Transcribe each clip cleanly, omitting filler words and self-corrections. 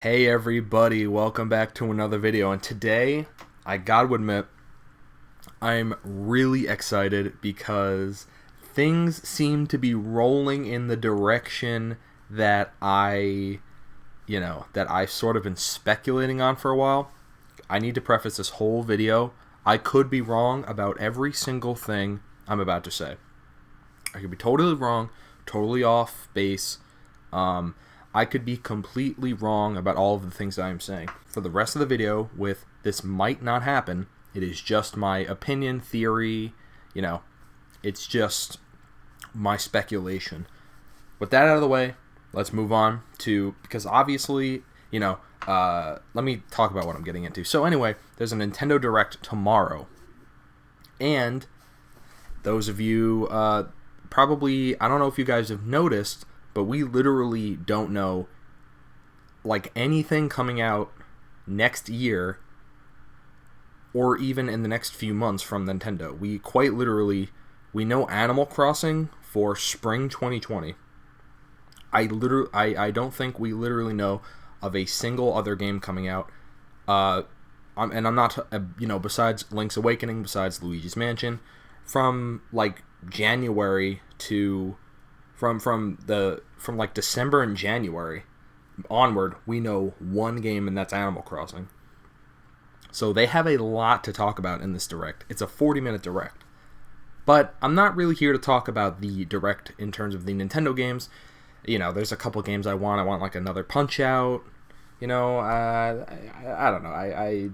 Hey everybody, welcome back to another video, and today, I gotta admit, I'm really excited because things seem to be rolling in the direction that I've sort of been speculating on for a while. I need to preface this whole video, I could be wrong about every single thing I'm about to say. I could be totally wrong, totally off base. I could be completely wrong about all of the things that I'm saying. For the rest of the video, with this might not happen, it is just my opinion, theory, it's just my speculation. With that out of the way, let's move on to, because obviously, let me talk about what I'm getting into. So anyway, there's a Nintendo Direct tomorrow. And those of you, probably, I don't know if you guys have noticed, but we literally don't know anything coming out next year or even in the next few months from Nintendo. We know Animal Crossing for spring 2020. I don't think we literally know of a single other game coming out. And I'm not, besides Link's Awakening, besides Luigi's Mansion, from January to from December and January onward, we know one game, and that's Animal Crossing. So they have a lot to talk about in this Direct. It's a 40-minute Direct. But I'm not really here to talk about the Direct in terms of the Nintendo games. There's a couple games I want. I want another Punch-Out. I don't know. I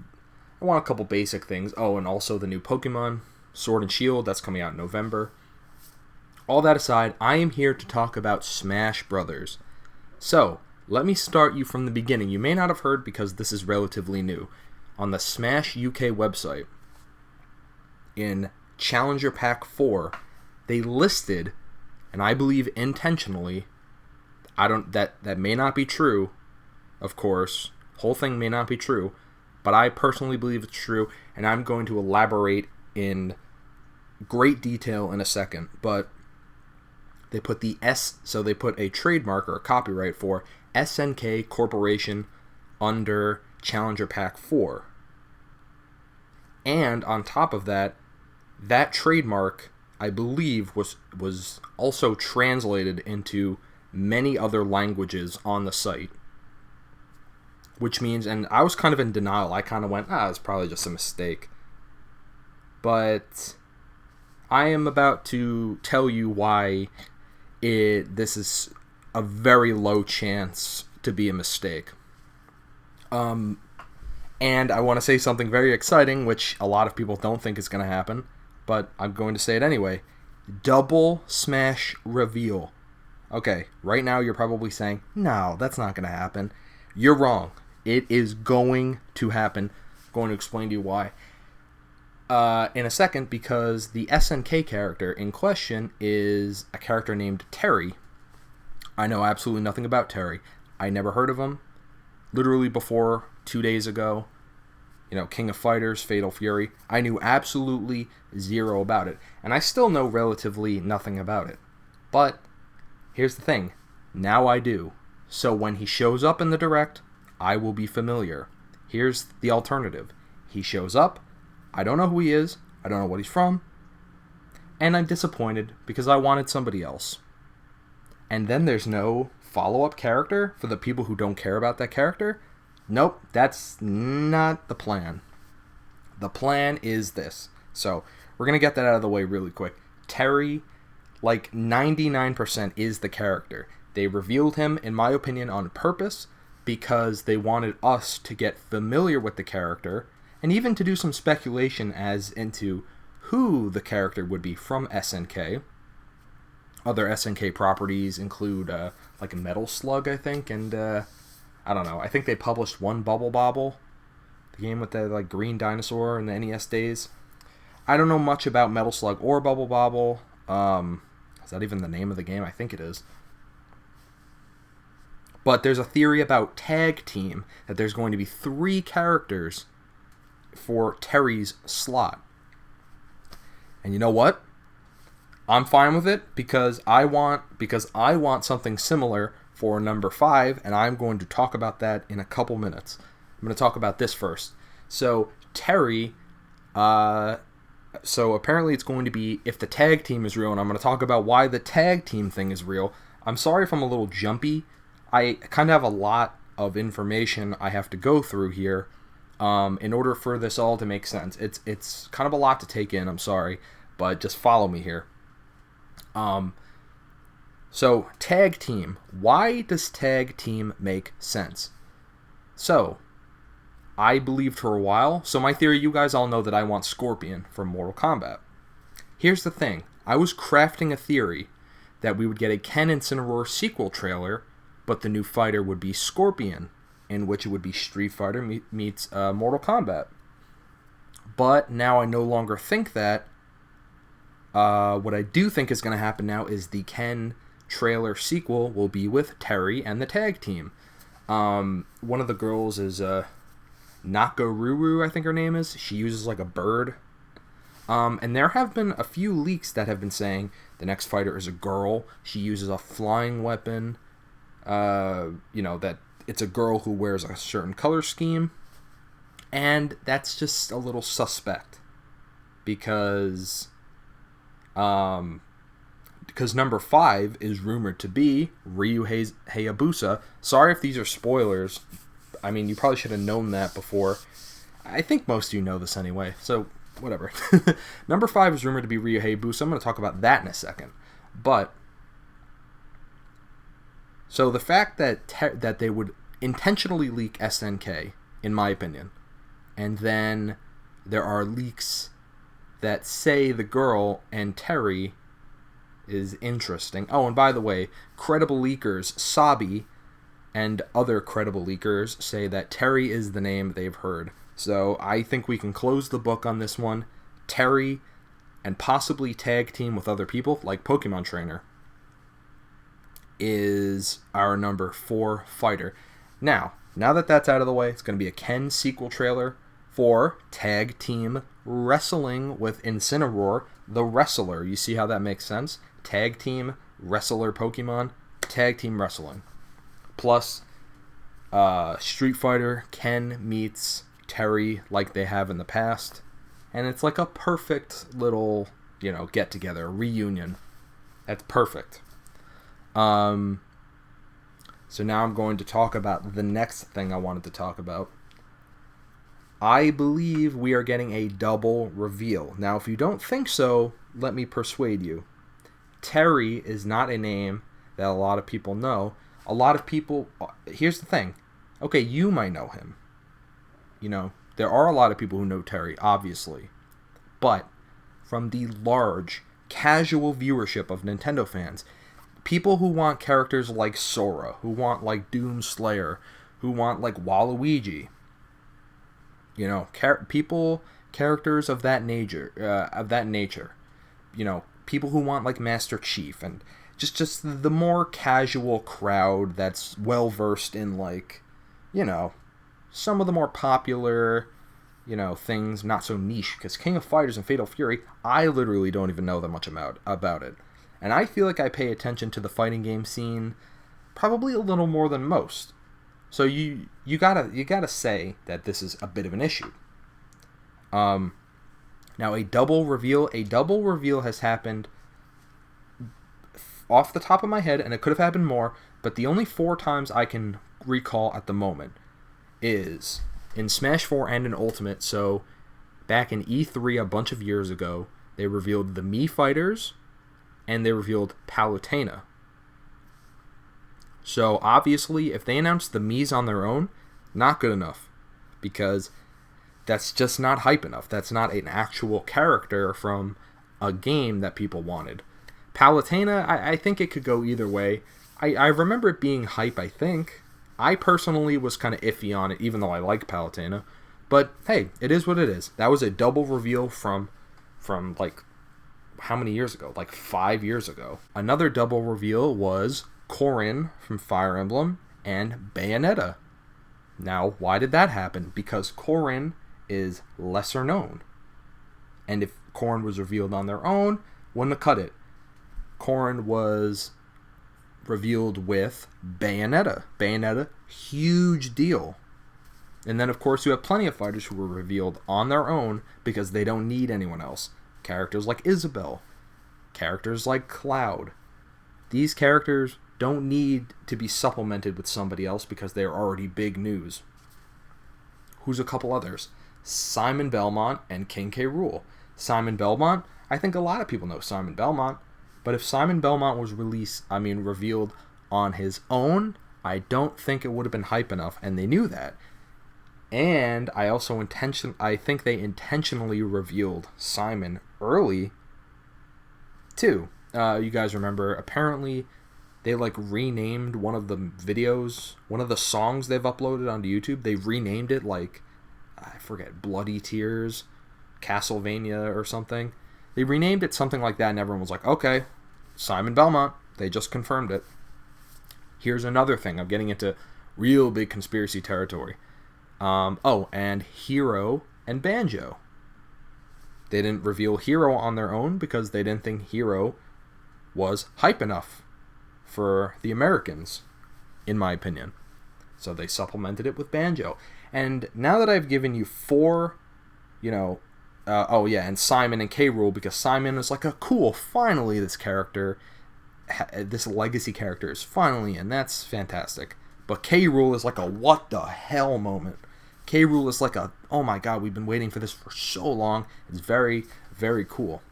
want a couple basic things. Oh, and also the new Pokemon, Sword and Shield, that's coming out in November. All that aside, I am here to talk about Smash Brothers. So, let me start you from the beginning. You may not have heard because this is relatively new. On the Smash UK website, in Challenger Pack 4, they listed, and I believe intentionally, that may not be true, of course. Whole thing may not be true, but I personally believe it's true, and I'm going to elaborate in great detail in a second. But they put they put a trademark or a copyright for SNK Corporation under Challenger Pack 4. And on top of that, that trademark, I believe, was also translated into many other languages on the site. Which means, and I was kind of in denial, I kind of went, it's probably just a mistake. But I am about to tell you why this is a very low chance to be a mistake. And I want to say something very exciting, which a lot of people don't think is going to happen, but I'm going to say it anyway. Double Smash reveal. Okay, right now you're probably saying, no, that's not going to happen. You're wrong. It is going to happen. I'm going to explain to you why. In a second, because the SNK character in question is a character named Terry. I know absolutely nothing about Terry. I never heard of him. Literally before 2 days ago, King of Fighters, Fatal Fury, I knew absolutely zero about it. And I still know relatively nothing about it. But here's the thing. Now I do. So when he shows up in the Direct, I will be familiar. Here's the alternative. He shows up, I don't know who he is, I don't know what he's from, and I'm disappointed because I wanted somebody else. And then there's no follow-up character for the people who don't care about that character? Nope, that's not the plan. The plan is this. So, we're going to get that out of the way really quick. Terry, 99% is the character. They revealed him, in my opinion, on purpose because they wanted us to get familiar with the character and even to do some speculation as into who the character would be from SNK. Other SNK properties include a Metal Slug, I think, and I don't know. I think they published one Bubble Bobble, the game with the green dinosaur in the NES days. I don't know much about Metal Slug or Bubble Bobble. Is that even the name of the game? I think it is. But there's a theory about Tag Team, that there's going to be 3 characters for Terry's slot. And you know what? I'm fine with it because I want something similar for number 5, and I'm going to talk about that in a couple minutes. I'm going to talk about this first. So, Terry, so apparently it's going to be if the tag team is real, and I'm going to talk about why the tag team thing is real. I'm sorry if I'm a little jumpy. I kind of have a lot of information I have to go through here in order for this all to make sense. It's kind of a lot to take in, I'm sorry, but just follow me here. So, tag team. Why does tag team make sense? So, I believed for a while, so my theory, you guys all know that I want Scorpion from Mortal Kombat. Here's the thing. I was crafting a theory that we would get a Ken Incineroar sequel trailer, but the new fighter would be Scorpion, in which it would be Street Fighter meets Mortal Kombat. But now I no longer think that. What I do think is going to happen now is the Ken trailer sequel will be with Terry and the tag team. One of the girls is Nakaruru, I think her name is. She uses like a bird. And there have been a few leaks that have been saying the next fighter is a girl. She uses a flying weapon. That it's a girl who wears a certain color scheme. And that's just a little suspect. Because number 5 is rumored to be Ryu Hayabusa. Sorry if these are spoilers. I mean, you probably should have known that before. I think most of you know this anyway, so whatever. Number 5 is rumored to be Ryu Hayabusa. I'm going to talk about that in a second. But, so the fact that they would intentionally leak SNK, in my opinion, and then there are leaks that say the girl and Terry is interesting. Oh, and by the way, credible leakers, Sabi, and other credible leakers say that Terry is the name they've heard. So I think we can close the book on this one. Terry, and possibly tag team with other people, like Pokemon Trainer, is our number 4 fighter. Now that that's out of the way, it's going to be a Ken sequel trailer for tag team wrestling with Incineroar, the wrestler. You see how that makes sense? Tag team, wrestler Pokemon, tag team wrestling. Plus, Street Fighter, Ken meets Terry like they have in the past. And it's like a perfect little, get-together, reunion. That's perfect. So now I'm going to talk about the next thing I wanted to talk about. I believe we are getting a double reveal. Now, if you don't think so, let me persuade you. Terry is not a name that a lot of people know. A lot of people... Here's the thing. Okay, you might know him. There are a lot of people who know Terry, obviously. But from the large, casual viewership of Nintendo fans, people who want characters like Sora, who want like Doom Slayer, who want like Waluigi... characters of that nature, people who want like Master Chief, and just the more casual crowd that's well versed in like, some of the more popular, things, not so niche, because King of Fighters and Fatal Fury, I literally don't even know that much about it. And I feel like I pay attention to the fighting game scene probably a little more than most. So you gotta say that this is a bit of an issue. Now a double reveal has happened off the top of my head, and it could have happened more, but the only 4 times I can recall at the moment is in Smash 4 and in Ultimate. So back in E3 a bunch of years ago, they revealed the Mii fighters, and they revealed Palutena. So, obviously, if they announce the Miis on their own, not good enough. Because that's just not hype enough. That's not an actual character from a game that people wanted. Palutena, I think it could go either way. I remember it being hype, I think. I personally was kind of iffy on it, even though I like Palutena. But, hey, it is what it is. That was a double reveal from like, how many years ago? Like 5 years ago. Another double reveal was Corrin from Fire Emblem and Bayonetta. Now, why did that happen? Because Corrin is lesser known. And if Corrin was revealed on their own, wouldn't have cut it. Corrin was revealed with Bayonetta. Bayonetta, huge deal. And then, of course, you have plenty of fighters who were revealed on their own because they don't need anyone else. Characters like Isabelle. Characters like Cloud. These characters don't need to be supplemented with somebody else because they're already big news. Who's a couple others? Simon Belmont and King K. Rool. Simon Belmont, I think a lot of people know Simon Belmont, but if Simon Belmont was revealed on his own, I don't think it would have been hype enough, and they knew that. And I think they intentionally revealed Simon early, too. You guys remember, apparently, they renamed one of the videos, one of the songs they've uploaded onto YouTube. They renamed it I forget, Bloody Tears, Castlevania or something. They renamed it something like that, and everyone was like, okay, Simon Belmont. They just confirmed it. Here's another thing. I'm getting into real big conspiracy territory. And Hero and Banjo. They didn't reveal Hero on their own because they didn't think Hero was hype enough for the Americans, in my opinion. So they supplemented it with Banjo. And now that I've given you 4, and Simon and K. Rool, because Simon is cool, finally this character, this legacy character is finally in. That's fantastic. But K. Rool is a what the hell moment. K. Rool is oh my god, we've been waiting for this for so long. It's very, very cool.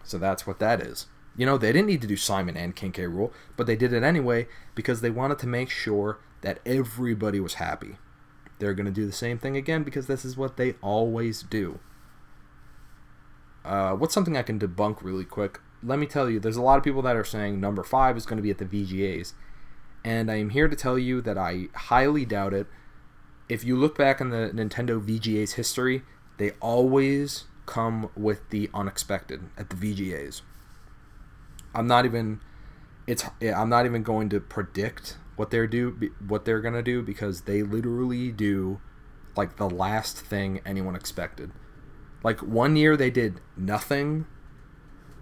So that's what that is. They didn't need to do Simon and King K. Rool, but they did it anyway because they wanted to make sure that everybody was happy. They're going to do the same thing again because this is what they always do. What's something I can debunk really quick? Let me tell you, there's a lot of people that are saying number 5 is going to be at the VGAs. And I am here to tell you that I highly doubt it. If you look back in the Nintendo VGA's history, they always come with the unexpected at the VGAs. I'm not even going to predict what they're going to do because they literally do the last thing anyone expected. One year they did nothing.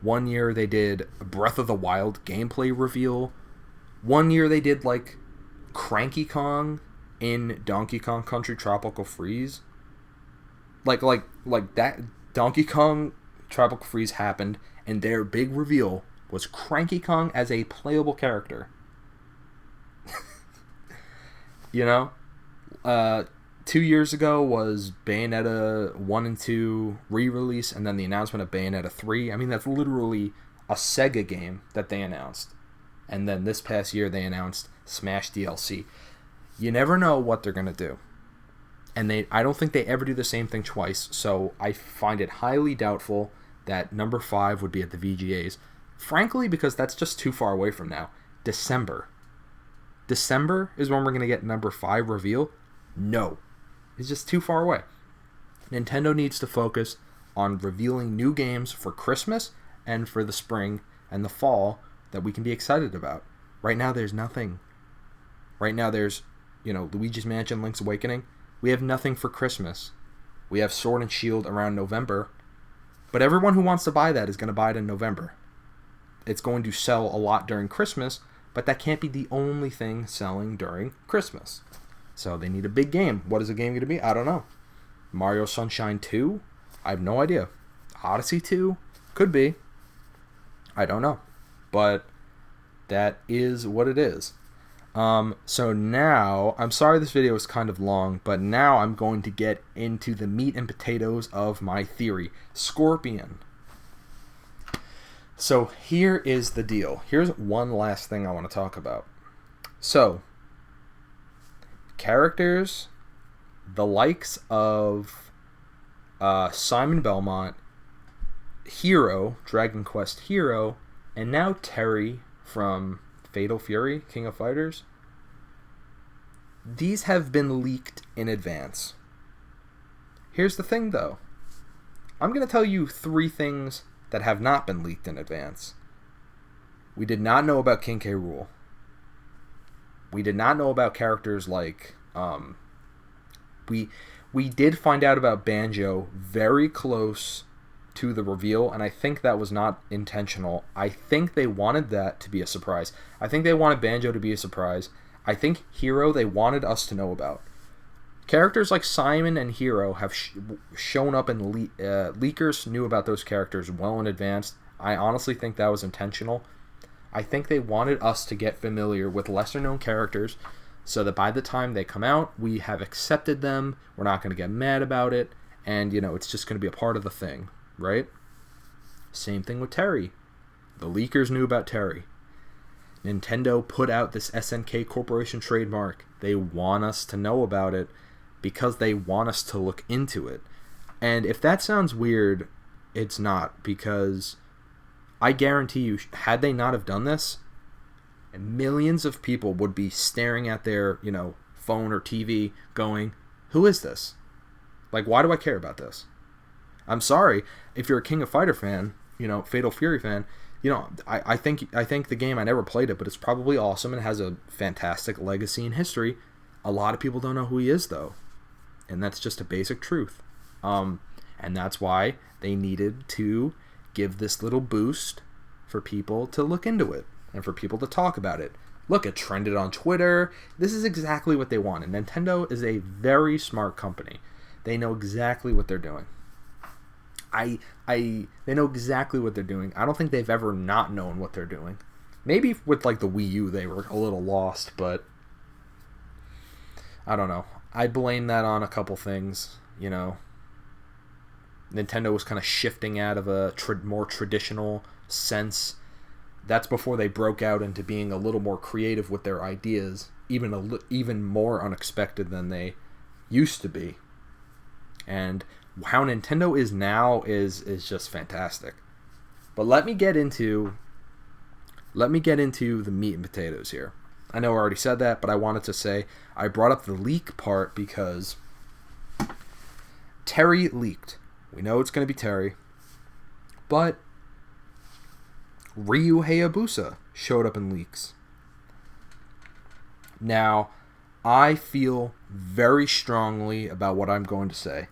One year they did Breath of the Wild gameplay reveal. One year they did Cranky Kong in Donkey Kong Country Tropical Freeze. That Donkey Kong Tropical Freeze happened, and their big reveal was Cranky Kong as a playable character. 2 years ago was Bayonetta 1 and 2 re-release, and then the announcement of Bayonetta 3. That's literally a Sega game that they announced. And then this past year they announced Smash DLC. You never know what they're going to do. And I don't think they ever do the same thing twice, so I find it highly doubtful that number 5 would be at the VGAs. Frankly, because that's just too far away from now. December is when we're going to get number 5 reveal? No. It's just too far away. Nintendo needs to focus on revealing new games for Christmas and for the spring and the fall that we can be excited about. Right now, there's nothing. Right now, there's, Luigi's Mansion, Link's Awakening. We have nothing for Christmas. We have Sword and Shield around November. But everyone who wants to buy that is going to buy it in November. It's going to sell a lot during Christmas, but that can't be the only thing selling during Christmas. So they need a big game. What is a game going to be? I don't know. Mario Sunshine 2? I have no idea. Odyssey 2? Could be. I don't know. But that is what it is. So now, I'm sorry this video is kind of long, but now I'm going to get into the meat and potatoes of my theory. Scorpion. So here is the deal. Here's one last thing I want to talk about. So, characters, the likes of Simon Belmont, Hero, Dragon Quest Hero, and now Terry from Fatal Fury, King of Fighters. These have been leaked in advance. Here's the thing, though. I'm going to tell you 3 things that have not been leaked in advance. We did not know about King K. Rool. We did not know about characters like... We did find out about Banjo very close to the reveal, and I think that was not intentional. I think they wanted that to be a surprise. I think they wanted Banjo to be a surprise. I think Hero they wanted us to know about. Characters like Simon and Hero have shown up in leakers knew about those characters well in advance. I honestly think that was intentional. I think they wanted us to get familiar with lesser known characters so that by the time they come out, we have accepted them, we're not going to get mad about it, and, it's just going to be a part of the thing, right? Same thing with Terry. The leakers knew about Terry. Nintendo put out this SNK Corporation trademark. They want us to know about it because they want us to look into it. And if that sounds weird, it's not, because I guarantee you, had they not have done this, millions of people would be staring at their, phone or TV going, who is this? Like, why do I care about this? I'm sorry, if you're a King of Fighter fan, Fatal Fury fan, I think the game, I never played it, but it's probably awesome and has a fantastic legacy and history. A lot of people don't know who he is, though. And that's just a basic truth. And that's why they needed to give this little boost for people to look into it and for people to talk about it. Look, it trended on Twitter. This is exactly what they wanted. Nintendo is a very smart company. They know exactly what they're doing. They know exactly what they're doing. I don't think they've ever not known what they're doing. Maybe with like the Wii U they were a little lost, but I don't know. I blame that on a couple things, Nintendo was kind of shifting out of a more traditional sense. That's before they broke out into being a little more creative with their ideas, even more unexpected than they used to be. And how Nintendo is now is just fantastic. But let me get into the meat and potatoes here. I know I already said that, but I wanted to say I brought up the leak part because Terry leaked. We know it's going to be Terry. But Ryu Hayabusa showed up in leaks. Now, I feel very strongly about what I'm going to say.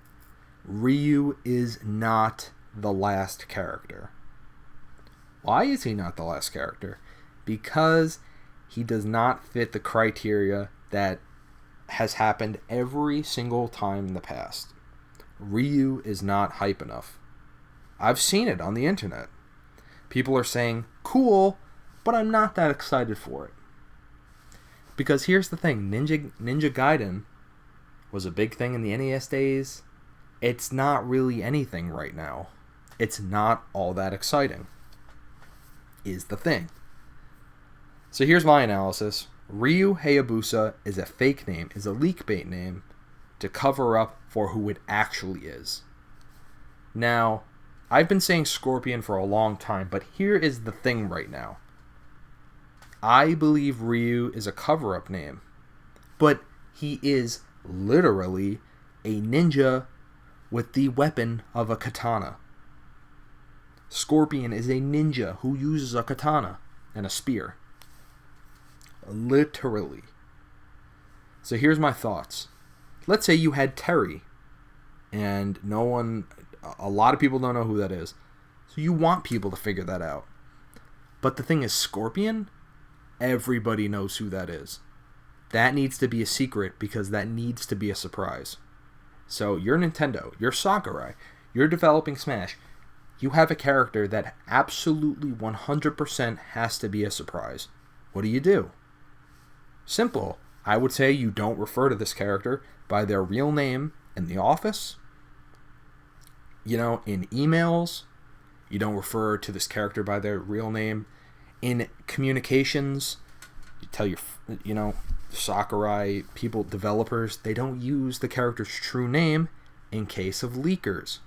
Ryu is not the last character. Why is he not the last character? Because he does not fit the criteria that has happened every single time in the past. Ryu is not hype enough. I've seen it on the internet. People are saying, cool, but I'm not that excited for it. Because here's the thing, Ninja Gaiden was a big thing in the NES days. It's not really anything right now. It's not all that exciting, is the thing. So here's my analysis. Ryu Hayabusa is a fake name, is a leak bait name to cover up for who it actually is. Now, I've been saying Scorpion for a long time, but here is the thing right now. I believe Ryu is a cover-up name, but he is literally a ninja with the weapon of a katana. Scorpion is a ninja who uses a katana and a spear. Literally. So here's my thoughts. Let's say you had Terry, and a lot of people don't know who that is. So you want people to figure that out. But the thing is, Scorpion, everybody knows who that is. That needs to be a secret because that needs to be a surprise. So you're Nintendo, you're Sakurai, you're developing Smash. You have a character that absolutely 100% has to be a surprise. What do? Simple. I would say you don't refer to this character by their real name in the office. In emails. You don't refer to this character by their real name. In communications, you tell your, Sakurai people, developers, they don't use the character's true name in case of leakers.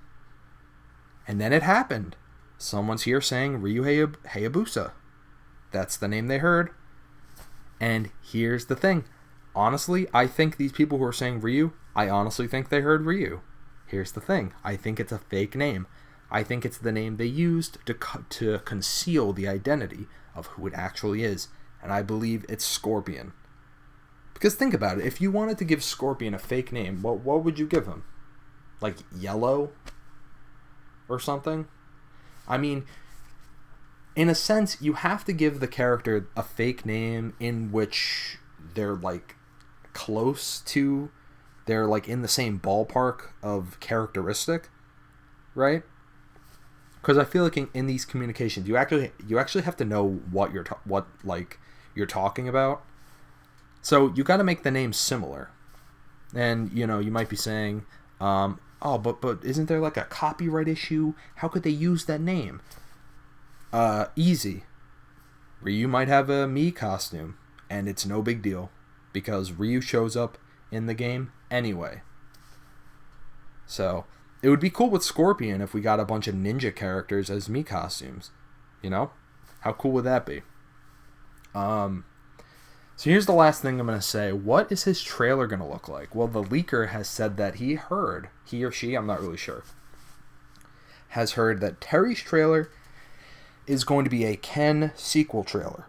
And then it happened. Someone's here saying Ryu Hayabusa. That's the name they heard. And here's the thing. Honestly, I think these people who are saying Ryu, I honestly think they heard Ryu. Here's the thing. I think it's a fake name. I think it's the name they used to conceal the identity of who it actually is. And I believe it's Scorpion. Because think about it. If you wanted to give Scorpion a fake name, what would you give him? Like Yellow? or something. I mean, in a sense, you have to give the character a fake name in which they're, like, close to, they're, like, in the same ballpark of characteristic, right? Because I feel like in these communications, you actually have to know what you're talking about. So you got to make the name similar, and you might be saying, "Oh, but isn't there like a copyright issue? How could they use that name?" Easy. Ryu might have a Mii costume, and it's no big deal because Ryu shows up in the game anyway. So it would be cool with Scorpion if we got a bunch of ninja characters as Mii costumes. How cool would that be? So here's the last thing I'm going to say. What is his trailer going to look like? Well, the leaker has said that he or she, I'm not really sure, has heard that Terry's trailer is going to be a Ken sequel trailer.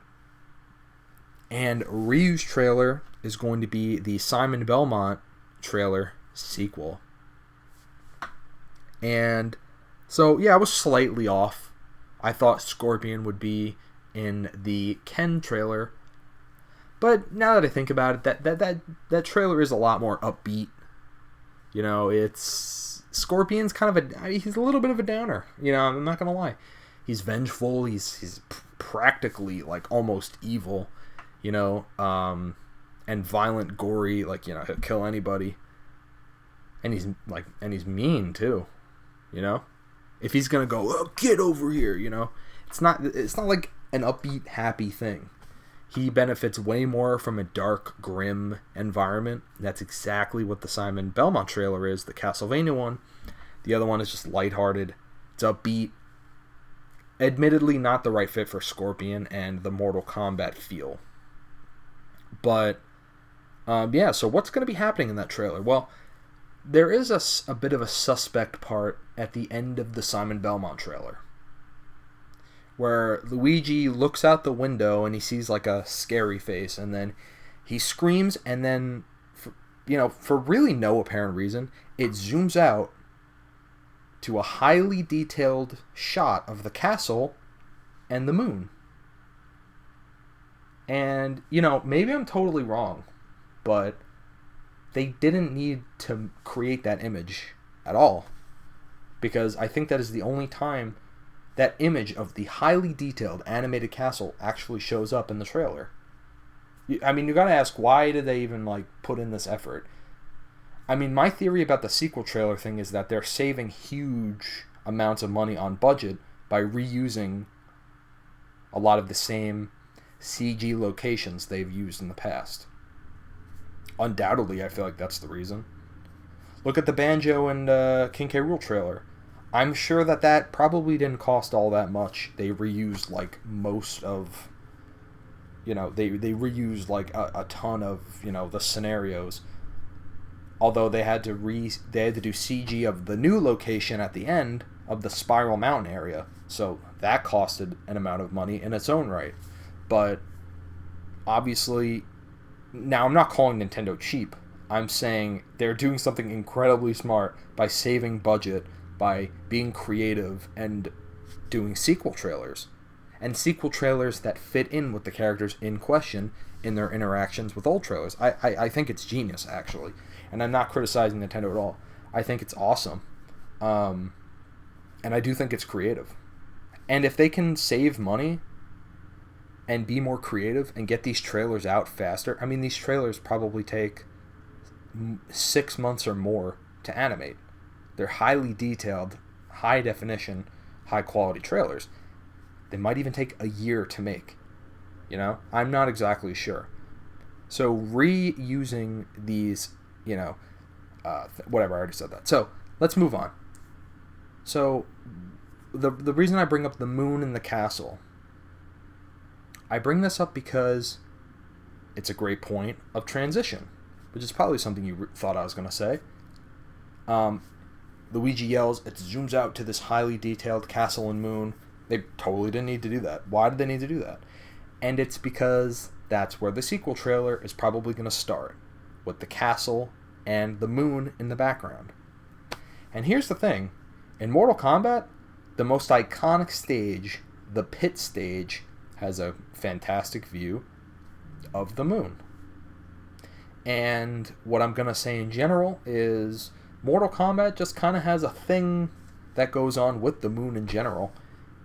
And Ryu's trailer is going to be the Simon Belmont trailer sequel. And so, yeah, I was slightly off. I thought Scorpion would be in the Ken trailer. But now that I think about it, that trailer is a lot more upbeat. It's Scorpion's kind of he's a little bit of a downer. I'm not gonna lie. He's vengeful. He's practically like almost evil. And violent, gory. Like he'll kill anybody. And he's mean too. If he's gonna go, oh, get over here. It's not like an upbeat, happy thing. He benefits way more from a dark, grim environment. That's exactly what the Simon Belmont trailer is, the Castlevania one. The other one is just lighthearted. It's upbeat. Admittedly, not the right fit for Scorpion and the Mortal Kombat feel. But, so what's going to be happening in that trailer? Well, there is a bit of a suspect part at the end of the Simon Belmont trailer, where Luigi looks out the window and he sees like a scary face, and then he screams, and then for really no apparent reason, it zooms out to a highly detailed shot of the castle and the moon. And maybe I'm totally wrong, but they didn't need to create that image at all, because I think that is the only time that image of the highly detailed animated castle actually shows up in the trailer. I mean, you gotta ask, why did they even put in this effort? I mean, my theory about the sequel trailer thing is that they're saving huge amounts of money on budget by reusing a lot of the same CG locations they've used in the past. Undoubtedly, I feel like that's the reason. Look at the Banjo and King K. Rool trailer. I'm sure that probably didn't cost all that much. They reused most of, they reused a ton of the scenarios. Although they had to do CG of the new location at the end of the Spiral Mountain area, so that costed an amount of money in its own right. But obviously, now I'm not calling Nintendo cheap. I'm saying they're doing something incredibly smart by saving budget, by being creative and doing sequel trailers. And sequel trailers that fit in with the characters in question in their interactions with old trailers. I think it's genius, actually. And I'm not criticizing Nintendo at all. I think it's awesome. And I do think it's creative. And if they can save money and be more creative and get these trailers out faster, I mean, these trailers probably take 6 months or more to animate. They're highly detailed, high definition, high quality trailers. They might even take a year to make. I'm not exactly sure. So reusing these, whatever, I already said that. So let's move on. So the reason I bring up the moon and the castle, I bring this up because it's a great point of transition, which is probably something you thought I was going to say. Luigi yells, it zooms out to this highly detailed castle and moon. They totally didn't need to do that. Why did they need to do that? And it's because that's where the sequel trailer is probably going to start, with the castle and the moon in the background. And here's the thing. In Mortal Kombat, the most iconic stage, the pit stage, has a fantastic view of the moon. And what I'm going to say in general is Mortal Kombat just kind of has a thing that goes on with the moon in general.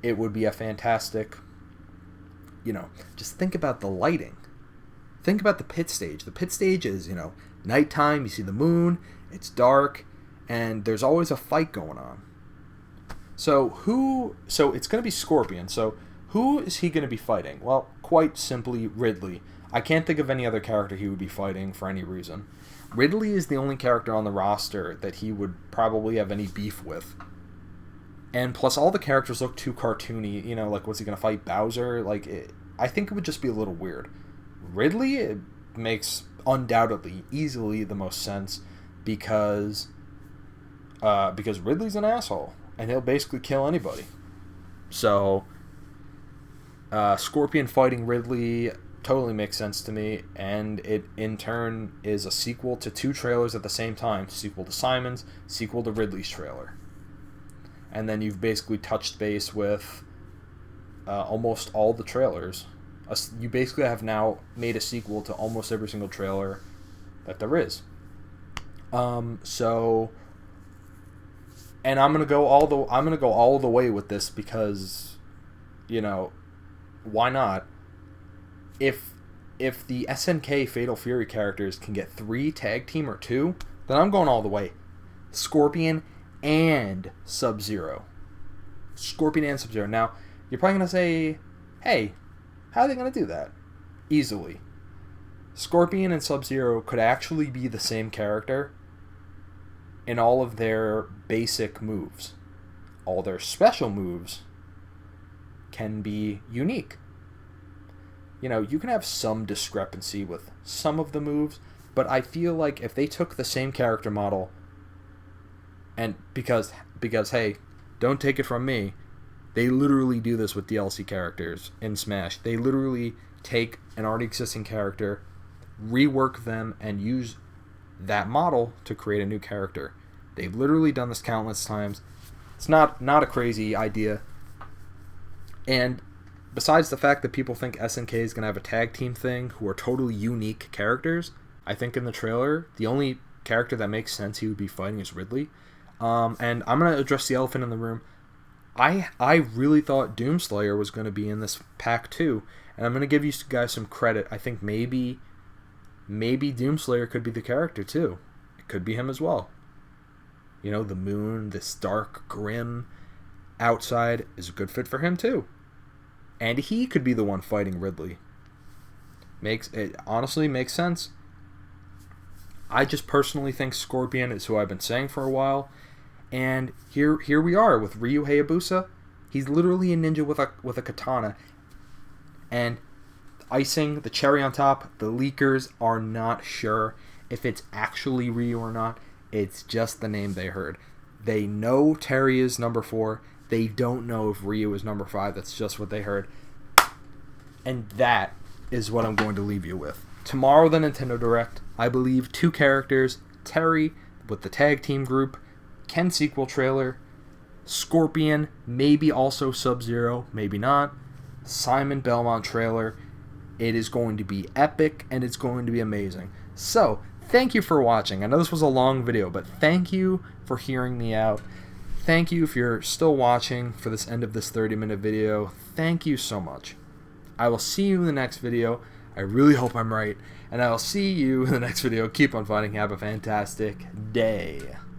It would be a fantastic, just think about the lighting. Think about the pit stage. The pit stage is, nighttime, you see the moon, it's dark, and there's always a fight going on. So it's going to be Scorpion. So who is he going to be fighting? Well, quite simply, Ridley. I can't think of any other character he would be fighting for any reason. Ridley is the only character on the roster that he would probably have any beef with. And plus, all the characters look too cartoony. Was he going to fight Bowser? I think it would just be a little weird. Ridley, it makes undoubtedly, easily the most sense because Ridley's an asshole and he'll basically kill anybody. So, Scorpion fighting Ridley totally makes sense to me, and it in turn is a sequel to 2 trailers at the same time. Sequel to Simon's, sequel to Ridley's trailer. And then you've basically touched base with almost all the trailers. You basically have now made a sequel to almost every single trailer that there is. And I'm gonna go all the way with this because, why not? If the SNK Fatal Fury characters can get 3 tag team or 2, then I'm going all the way. Scorpion and Sub-Zero. Scorpion and Sub-Zero. Now, you're probably gonna say, hey, how are they going to do that? Easily. Scorpion and Sub-Zero could actually be the same character in all of their basic moves. All their special moves can be unique. You can have some discrepancy with some of the moves, but I feel like if they took the same character model, and because hey, don't take it from me, they literally do this with DLC characters in Smash. They literally take an already existing character, rework them, and use that model to create a new character. They've literally done this countless times. It's not a crazy idea. And besides the fact that people think SNK is going to have a tag team thing who are totally unique characters, I think in the trailer, the only character that makes sense he would be fighting is Ridley. And I'm going to address the elephant in the room. I really thought Doomslayer was going to be in this pack too, and I'm going to give you guys some credit. I think maybe Doomslayer could be the character too. It could be him as well. The moon, this dark, grim outside is a good fit for him too. And he could be the one fighting Ridley. Honestly makes sense. I just personally think Scorpion is who I've been saying for a while. And here we are with Ryu Hayabusa. He's literally a ninja with a katana. And icing, the cherry on top, the leakers are not sure if it's actually Ryu or not. It's just the name they heard. They know Terry is number 4. They don't know if Ryu is number 5. That's just what they heard. And that is what I'm going to leave you with. Tomorrow, the Nintendo Direct, I believe 2 characters, Terry with the tag team group, Ken sequel trailer, Scorpion, maybe also Sub-Zero, maybe not, Simon Belmont trailer. It is going to be epic, and it's going to be amazing. So, thank you for watching. I know this was a long video, but thank you for hearing me out. Thank you if you're still watching for this end of this 30-minute video. Thank you so much. I will see you in the next video. I really hope I'm right. And I will see you in the next video. Keep on fighting. Have a fantastic day.